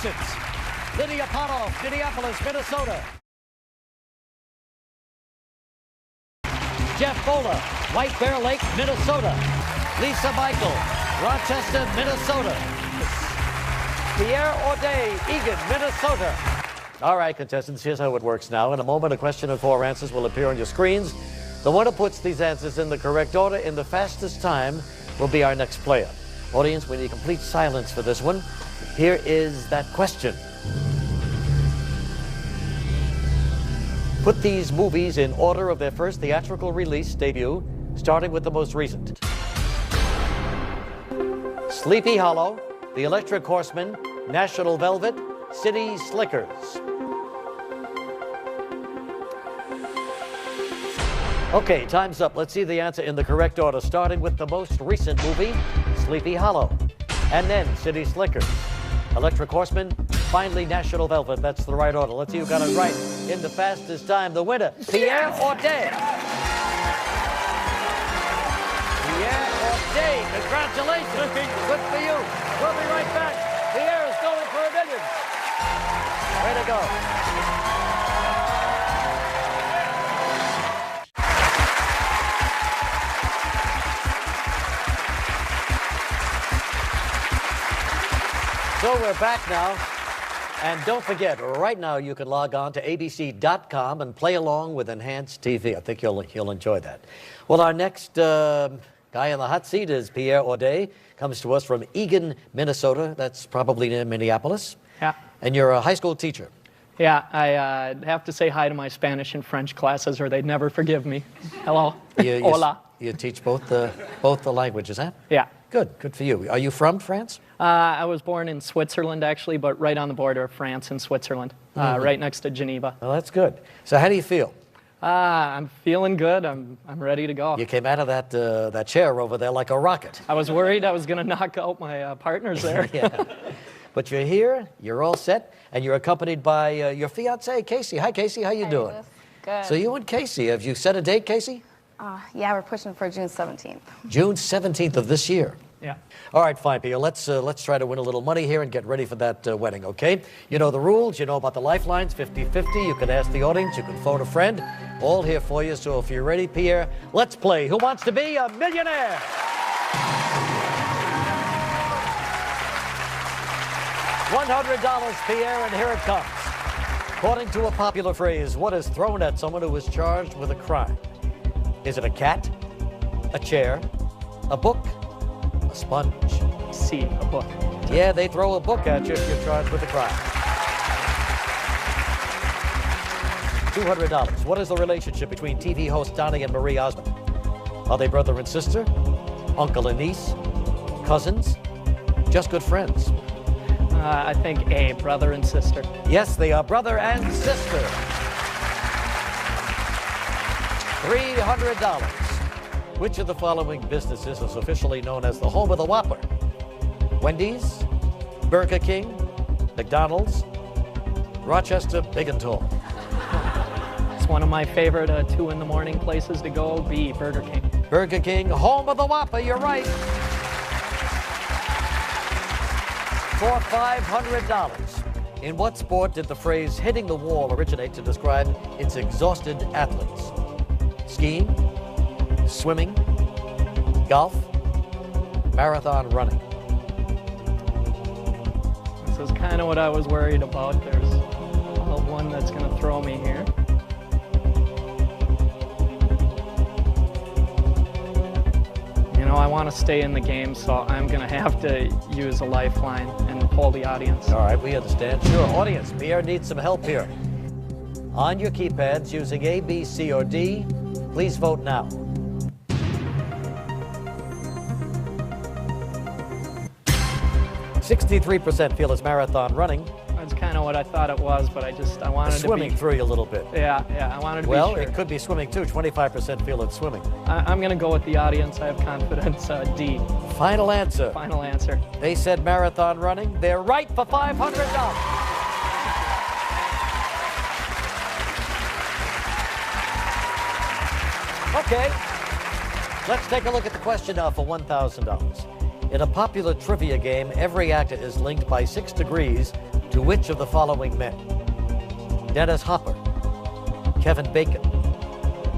contestants. Lydia Potthoff, Minneapolis, Minnesota. Jeff Voeller, White Bear Lake, Minnesota. Lisa Michael, Rochester, Minnesota. Pierre Audet, Eagan, Minnesota. All right, contestants, here's how it works now. In a moment, a question and 4 answers will appear on your screens. The one who puts these answers in the correct order in the fastest time will be our next player. Audience, we need complete silence for this one. Here is that question. Put these movies in order of their first theatrical release debut, starting with the most recent. Sleepy Hollow, The Electric Horseman, National Velvet, City Slickers. Okay, time's up. Let's see the answer in the correct order, starting with the most recent movie, Sleepy Hollow, and then City Slickers. Electric Horseman, finally National Velvet. That's the right order. Let's see who got it right in the fastest time. The winner, Pierre Audet. Pierre Audet, congratulations. Good for you. We'll be right back. Pierre is going for $1 million. Way to go. So we're back now, and don't forget, right now you can log on to abc.com and play along with Enhanced TV. I think you'll enjoy that. Well, our next guy in the hot seat is Pierre Audet. Comes to us from Eagan, Minnesota. That's probably near Minneapolis. Yeah. And you're a high school teacher. Yeah, I have to say hi to my Spanish and French classes, or they'd never forgive me. Hello. Hola. You teach both the languages, huh? Yeah. Good for you. Are you from France? I was born in Switzerland, actually, but right on the border of France and Switzerland, right next to Geneva. Well, that's good. So how do you feel? I'm feeling good. I'm ready to go. You came out of that chair over there like a rocket. I was worried I was going to knock out my partners there. Yeah. But you're here, you're all set, and you're accompanied by your fiancée, Casey. Hi, Casey. How you doing? Good. So you and Casey, have you set a date, Casey? Yeah, we're pushing for June 17th. June 17th of this year. Yeah. All right, fine, Pierre. Let's try to win a little money here and get ready for that wedding, okay? You know the rules. You know about the lifelines, 50-50. You can ask the audience. You can phone a friend. All here for you. So if you're ready, Pierre, let's play Who Wants to Be a Millionaire? $100, Pierre, and here it comes. According to a popular phrase, what is thrown at someone who is charged with a crime? Is it a cat, a chair, a book, a sponge? C, a book. Yeah, they throw a book at you if you're charged with a crime. $200. What is the relationship between TV host Donnie and Marie Osmond? Are they brother and sister, uncle and niece, cousins, just good friends? I think A, brother and sister. Yes, they are brother and sister. $300. Which of the following businesses is officially known as the home of the Whopper? Wendy's, Burger King, McDonald's, Rochester, Big and Tall. It's one of my favorite 2 in the morning places to go. B, Burger King. Burger King, home of the Whopper, you're right. For $500. In what sport did the phrase hitting the wall originate to describe its exhausted athletes? Skiing, swimming, golf, marathon running. This is kind of what I was worried about. There's one that's going to throw me here. You know, I want to stay in the game, so I'm going to have to use a lifeline and hold the audience. All right, we understand. Sure, audience, Pierre needs some help here. On your keypads, using A, B, C, or D, please vote now. $63% feel it's marathon running. That's kind of what I thought it was, but I wanted to be... Swimming threw you a little bit. Yeah, I wanted to be Well, sure. it could be swimming too. 25% feel it's swimming. I'm going to go with the audience. I have confidence. D. Final answer. Final answer. They said marathon running. They're right for $500. Okay, let's take a look at the question now for $1,000. In a popular trivia game, every actor is linked by 6 degrees to which of the following men? Dennis Hopper, Kevin Bacon,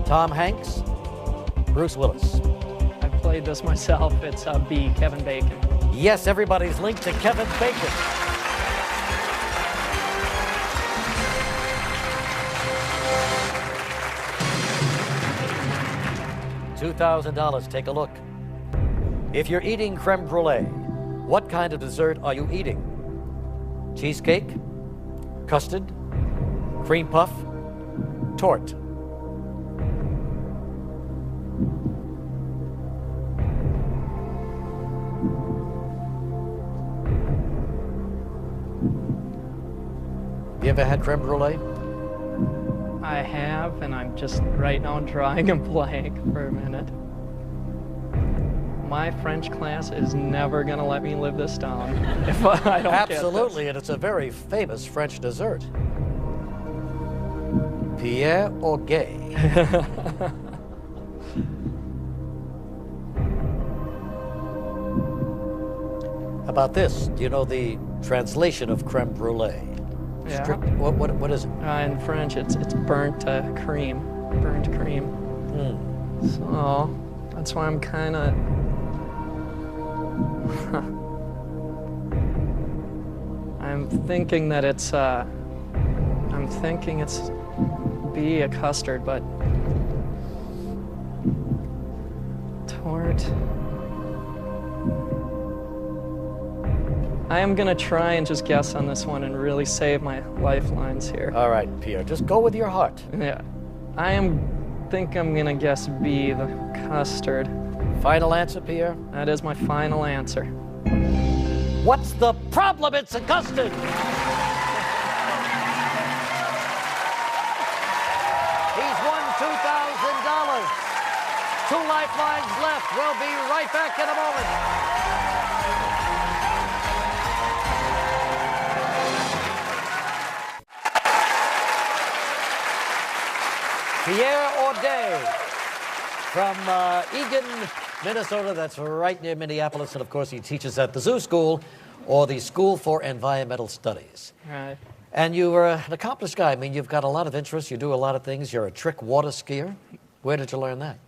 Tom Hanks, Bruce Willis. I played this myself. It's B, Kevin Bacon. Yes, everybody's linked to Kevin Bacon. $2,000, take a look. If you're eating creme brulee, what kind of dessert are you eating? Cheesecake, custard, cream puff, tort. You ever had creme brulee? I have, and I'm just right now drawing a blank for a minute. My French class is never going to let me live this down if I don't Absolutely, get and it's a very famous French dessert. Pierre Audet. How about this? Do you know the translation of creme brulee? Yeah. What is it? In French, it's burnt cream. Burnt cream. So that's why I'm kind of. I'm thinking that it's. I'm thinking it's B, a custard, but tort. I am gonna try and just guess on this one and really save my lifelines here. All right, Pierre, just go with your heart. Yeah, think I'm gonna guess B, the custard. Final answer, Pierre? That is my final answer. What's the problem? It's a custard. He's won $2,000. 2 lifelines left. We'll be right back in a moment. Pierre Audet from Eagan, Minnesota. That's right near Minneapolis. And, of course, he teaches at the Zoo School or the School for Environmental Studies. Right. And you are an accomplished guy. I mean, you've got a lot of interests. You do a lot of things. You're a trick water skier. Where did you learn that?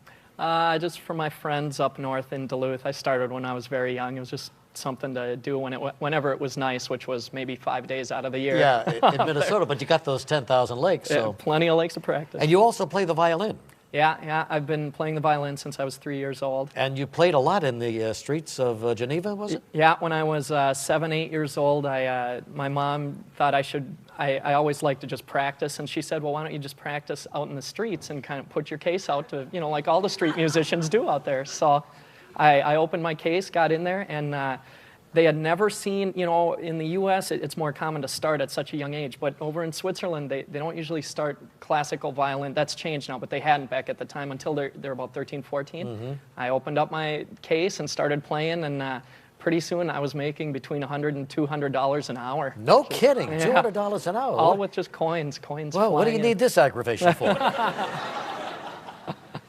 Just from my friends up north in Duluth. I started when I was very young. It was just something to do whenever it was nice, which was maybe 5 days out of the year. Yeah, in Minnesota, but you got those 10,000 lakes. So. Yeah, plenty of lakes to practice. And you also play the violin. Yeah, I've been playing the violin since I was 3 years old. And you played a lot in the streets of Geneva, was it? Yeah, when I was 7, 8 years old, my mom thought I always liked to just practice, and she said, well, why don't you just practice out in the streets and kind of put your case out to, like all the street musicians do out there. So I opened my case, got in there, and they had never seen, in the U.S. It's more common to start at such a young age, but over in Switzerland, they don't usually start classical violin. That's changed now, but they hadn't back at the time until they're about 13, 14. Mm-hmm. I opened up my case and started playing, and pretty soon I was making between $100 and $200 an hour. No kidding, yeah. $200 an hour? All with just coins. Well, what do you need this aggravation for?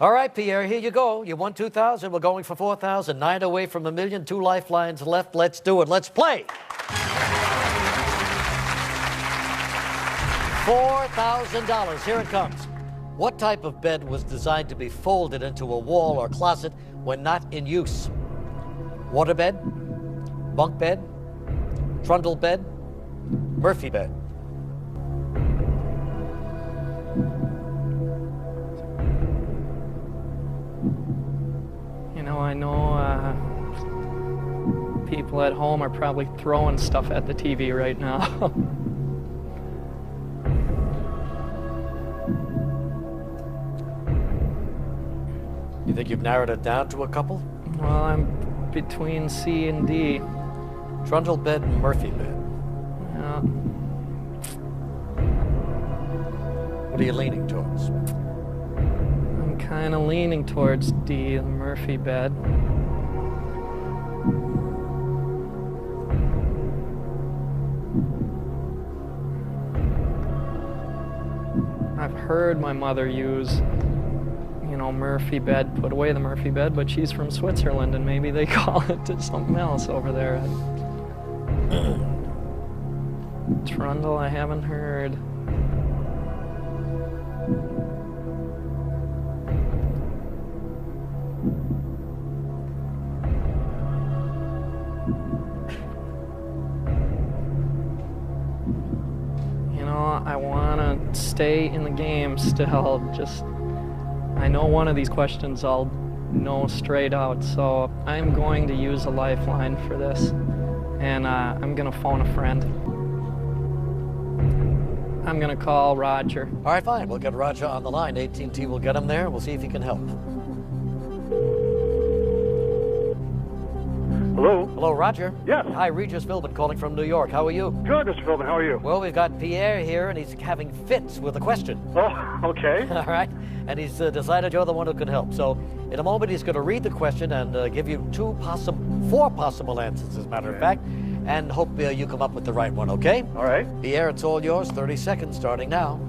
All right, Pierre, here you go. You won $2,000. We're going for $4,000. 9 away from $1 million. 2 lifelines left. Let's do it. Let's play. $4,000. Here it comes. What type of bed was designed to be folded into a wall or closet when not in use? Waterbed, bunk bed, trundle bed, Murphy bed. I know people at home are probably throwing stuff at the TV right now. You think you've narrowed it down to a couple? Well, I'm between C and D. Trundle bed and Murphy bed. Yeah. What are you leaning towards? Kind of leaning towards D, the Murphy bed. I've heard my mother use, Murphy bed, put away the Murphy bed, but she's from Switzerland and maybe they call it something else over there. Trundle, I haven't heard. You know, I want to stay in the game still. Just, I know one of these questions I'll know straight out, so I'm going to use a lifeline for this. And I'm going to phone a friend. I'm going to call Roger. All right, fine. We'll get Roger on the line. AT&T will get him there. We'll see if he can help. Hello? Hello, Roger. Yes. Hi, Regis Philbin calling from New York. How are you? Good, Mr. Philbin. How are you? Well, we've got Pierre here, and he's having fits with a question. Oh, okay. All right? And he's decided you're the one who can help. So in a moment, he's going to read the question and give you four possible answers, as a matter of fact, and hope you come up with the right one, okay? All right. Pierre, it's all yours. 30 seconds starting now.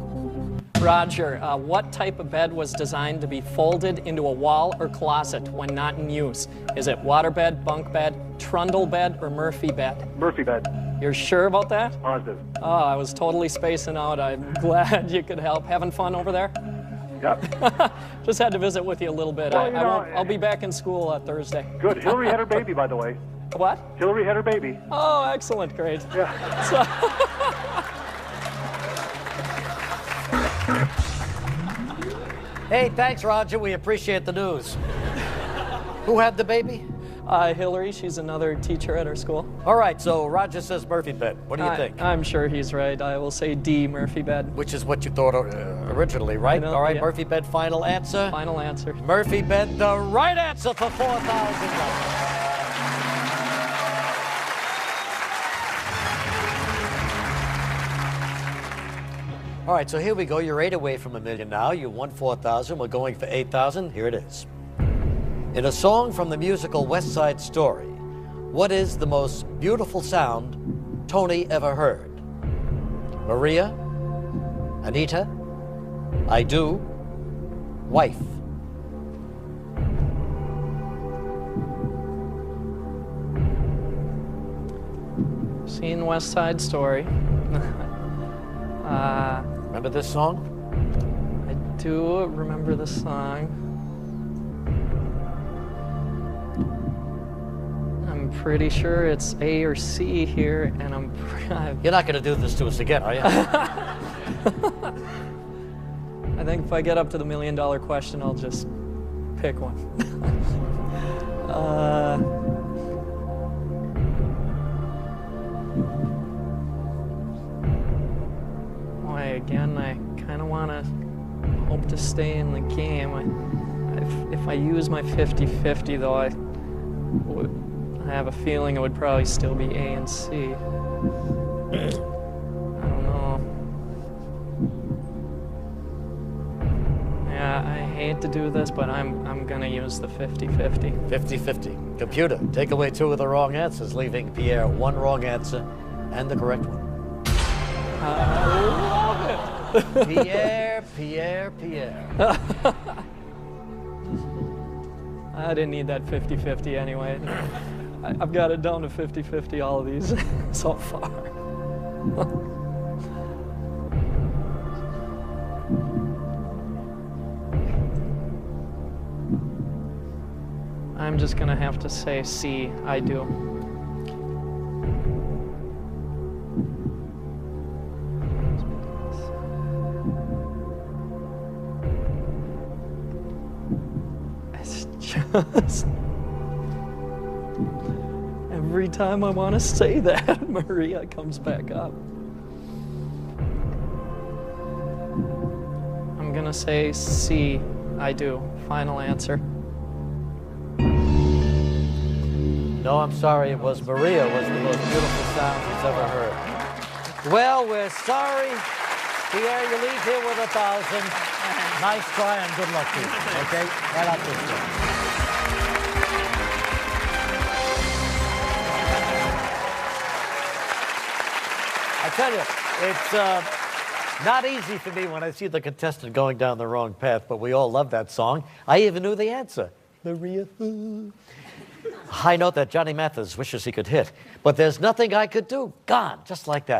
Roger, what type of bed was designed to be folded into a wall or closet when not in use? Is it waterbed, bunk bed, trundle bed, or Murphy bed? Murphy bed. You're sure about that? Positive. Oh, I was totally spacing out. I'm glad you could help. Having fun over there? Yep. Just had to visit with you a little bit. Well, I'll be back in school Thursday. Good. Hillary had her baby, by the way. What? Hillary had her baby. Oh, excellent. Great. Yeah. So, Hey, thanks, Roger. We appreciate the news. Who had the baby? Hillary, she's another teacher at our school. All right, so Roger says Murphy bed. What do you think? I'm sure he's right. I will say D, Murphy bed. Which is what you thought originally, right? know, All right, yeah. Murphy bed, final answer. Final answer. Murphy bed, the right answer for $4,000. All right, so here we go. You're 8 away from $1 million now. You won $4,000. We're going for $8,000. Here it is. In a song from the musical West Side Story, what is the most beautiful sound Tony ever heard? Maria, Anita, I do, wife. Seen West Side Story. Remember this song? I do remember the song. I'm pretty sure it's A or C here, and You're not going to do this to us again, are you? I think if I get up to the $1 million question, I'll just pick one. Again, I kind of want to hope to stay in the game. If I use my 50-50, though, I have a feeling it would probably still be A and C. I don't know. Yeah, I hate to do this, but I'm going to use the 50-50. 50-50. Computer, take away 2 of the wrong answers, leaving Pierre 1 wrong answer and the correct one. Pierre. I didn't need that 50-50 anyway. I've got it down to 50-50, all of these so far. I'm just gonna have to say C, I do. Just every time I want to say that, Maria comes back up. I'm gonna say C, I do. Final answer. No, I'm sorry. It was Maria. Was the most beautiful sound he's ever heard. Well, we're sorry. Pierre, you leave here with 1,000. Nice try and good luck to you. Okay? Right out this way. I tell you, it's not easy for me when I see the contestant going down the wrong path, but we all love that song. I even knew the answer. Maria. High note that Johnny Mathis wishes he could hit. But there's nothing I could do. Gone, just like that.